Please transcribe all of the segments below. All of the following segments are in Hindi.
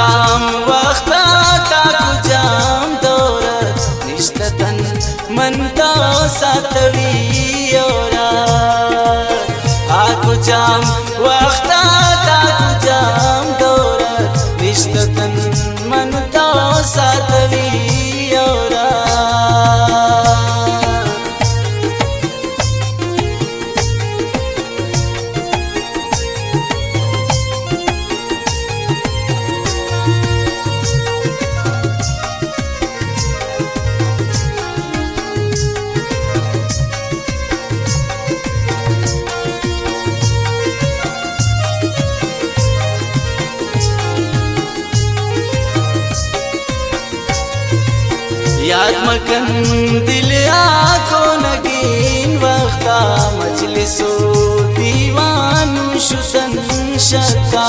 जाम वक्ता ताकू जाम दौरत निष्ठतन मनता सातवी आकू जाम वक्ता ताकू जाम दौरत निष्ठतन मनता सातवी याद मकन दिल आँखों नगीन वक्ता मजलिसो दीवान शुसन शक्का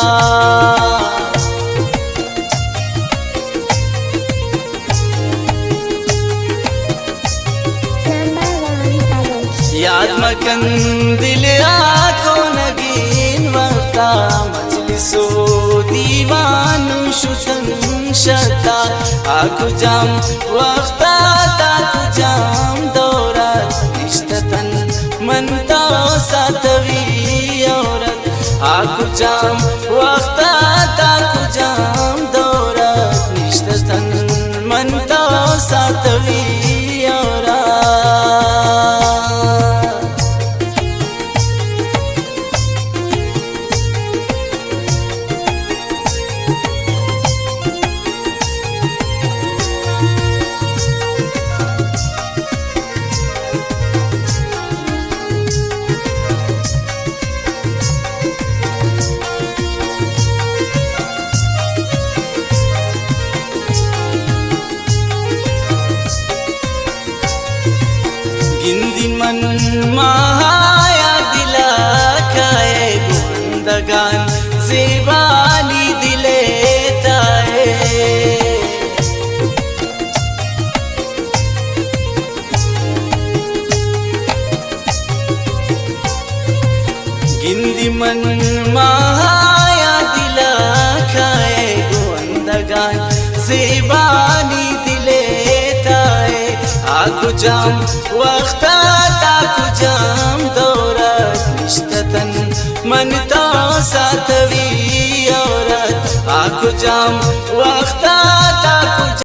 याद मकन दिल आँखों नगीन वक्ता मजलिसो दीवान शुसन शक्का आकू जाम वक्ता ताकू जाम दौरत निष्ठतन मनता सातवी औरत आकू जाम वक्ता ताकू जाम दौरत निष्ठतन मनता सातवी औरत गिंदी मन महाया दिला खाए गुंदगान ज़ेबानी दिले ताए गिंदी मन महाया दिला खाए गुंदगान ज़ेबानी दिले ताए आकू जाम वक्ता ताकू जाम दौरत निष्ठतन मनता सातवी औरत आकू जाम वक्ता